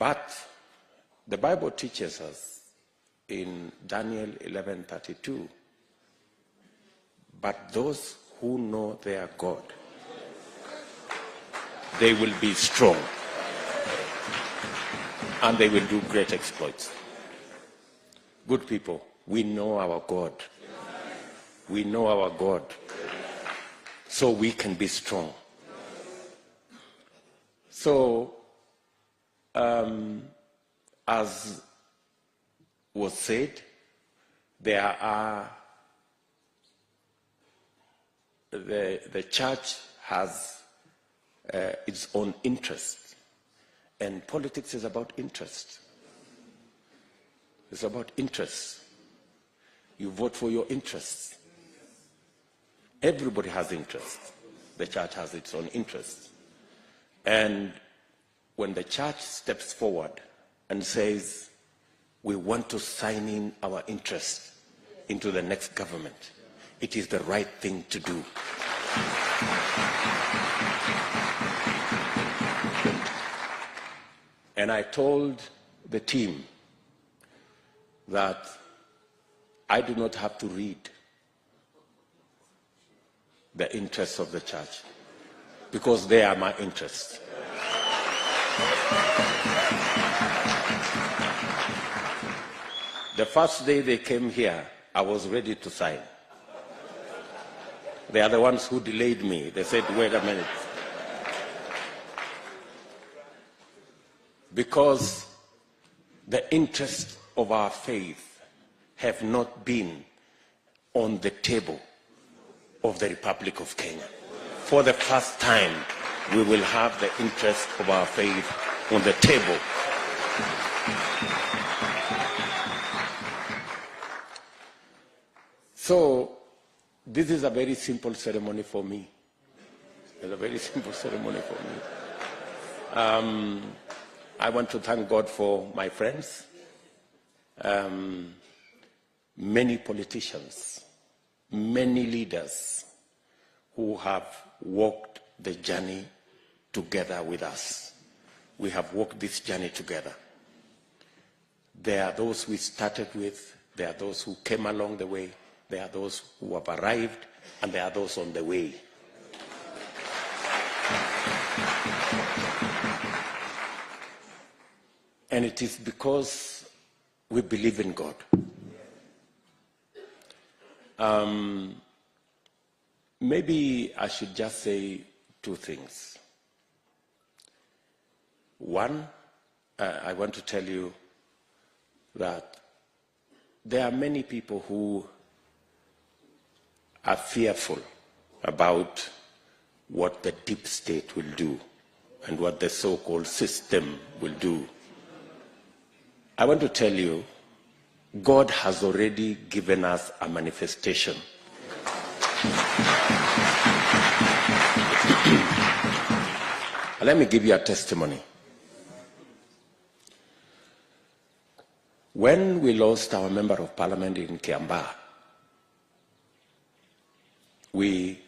But the Bible teaches us in Daniel 11:32, but those who know their God, they will be strong and they will do great exploits. Good people, we know our God. We know our God, so we can be strong. So, as was said, there are the church has its own interest, and politics is about interest. It's about interests. You vote for your interests. Everybody has interests. The church has its own interests. And when the church steps forward and says, we want to sign in our interest into the next government, it is the right thing to do. And I told the team that I do not have to read the interests of the church, because they are my interests. The first day they came here, I was ready to sign. They are the ones who delayed me. They said, wait a minute. Because the interests of our faith have not been on the table of the Republic of Kenya. For the first time, we will have the interest of our faith on the table. So, this is a very simple ceremony for me. It's a very simple ceremony for me. I want to thank God for my friends, many politicians, many leaders who have walked the journey together with us. We have walked this journey together. There are those we started with, there are those who came along the way, there are those who have arrived, and there are those on the way. And it is because we believe in God. Maybe I should just say two things. One, I want to tell you that there are many people who are fearful about what the deep state will do and what the so-called system will do. I want to tell you, God has already given us a manifestation. Let me give you a testimony. When we lost our member of parliament in Kiambaa, we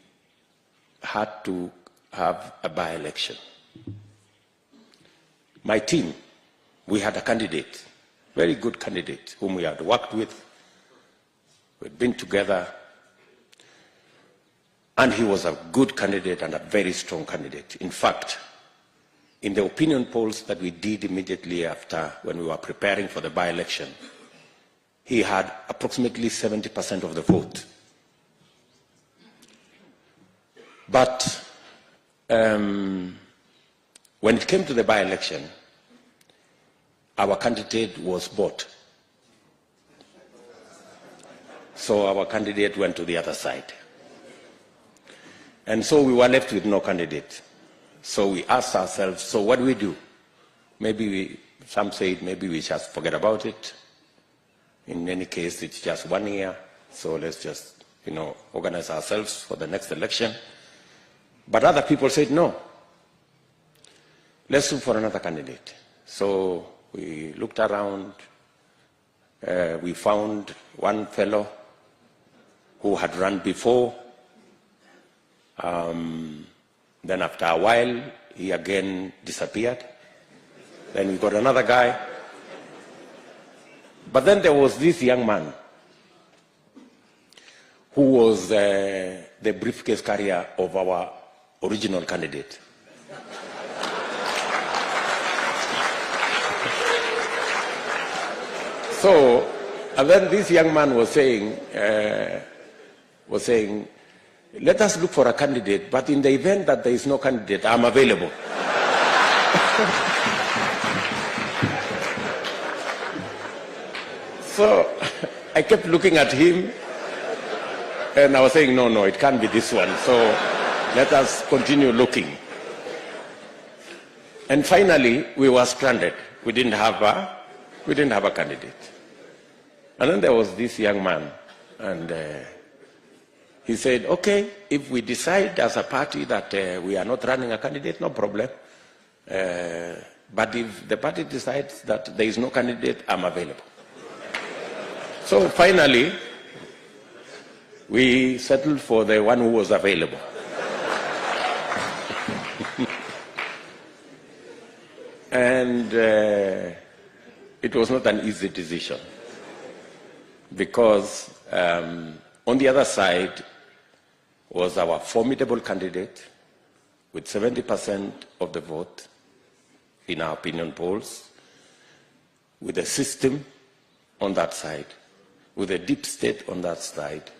had to have a by-election. My team, we had a candidate, very good candidate, whom we had worked with. We'd been together, and he was a good candidate and a very strong candidate. In fact, in the opinion polls that we did immediately after, when we were preparing for the by-election, he had approximately 70% of the vote. But when it came to the by-election, our candidate was bought. So our candidate went to the other side. And so we were left with no candidate. So we asked ourselves, so what do we do? Maybe some said, maybe we just forget about it. In any case, it's just 1 year. So let's just, organize ourselves for the next election. But other people said, no, let's look for another candidate. So we looked around, we found one fellow who had run before. Then after a while, he again disappeared. Then we got another guy. But then there was this young man who was the briefcase carrier of our original candidate. So, and then this young man was saying, let us look for a candidate, but in the event that there is no candidate, I'm available. So I kept looking at him, and I was saying, no, it can't be this one. So let us continue looking. And finally, we were stranded. We didn't have a candidate. And then there was this young man, and he said, okay, if we decide as a party that we are not running a candidate, no problem. But if the party decides that there is no candidate, I'm available. So finally, we settled for the one who was available. And it was not an easy decision, because on the other side was our formidable candidate with 70% of the vote in our opinion polls, with a system on that side, with a deep state on that side,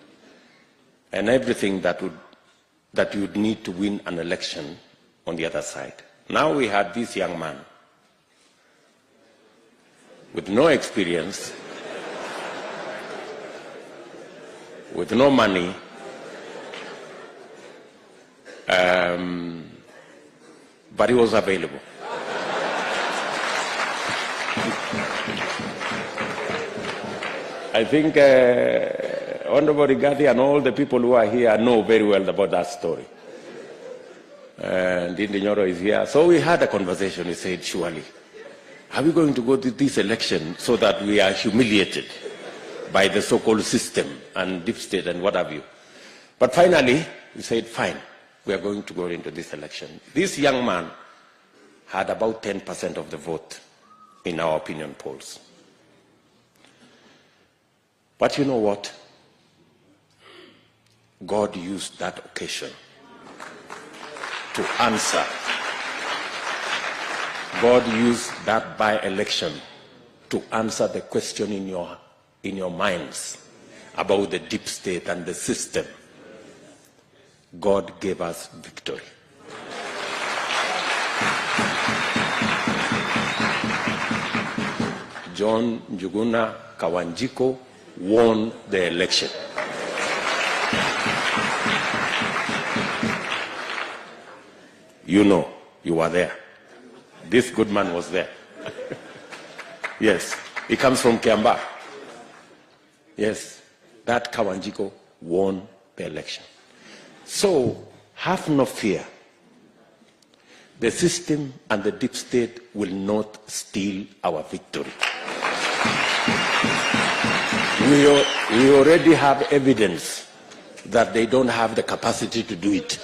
and everything that you would need to win an election on the other side. Now we had this young man with no experience, with no money, but he was available. I think Honorable Rigathi and all the people who are here know very well about that story. And Ndindi Nyoro is here. So we had a conversation. He said, surely, are we going to go to this election so that we are humiliated by the so-called system and deep state and what have you? But finally, he said, fine, we are going to go into this election. This young man had about 10% of the vote in our opinion polls. But you know what? God used that occasion to answer. God used that by-election to answer the question in your minds about the deep state and the system. God gave us victory. John Njuguna Kawanjiku won the election. You know, you were there. This good man was there. Yes, he comes from Kiamba. Yes, that Kawanjiku won the election. So, have no fear. The system and the deep state will not steal our victory. We already have evidence that they don't have the capacity to do it.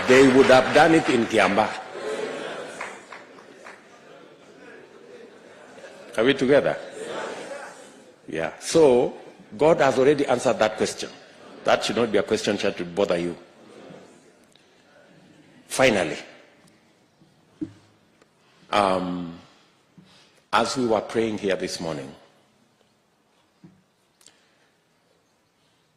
They would have done it in Kiamba. Are we together? Yeah. So, God has already answered that question. That should not be a question that should bother you. Finally, as we were praying here this morning,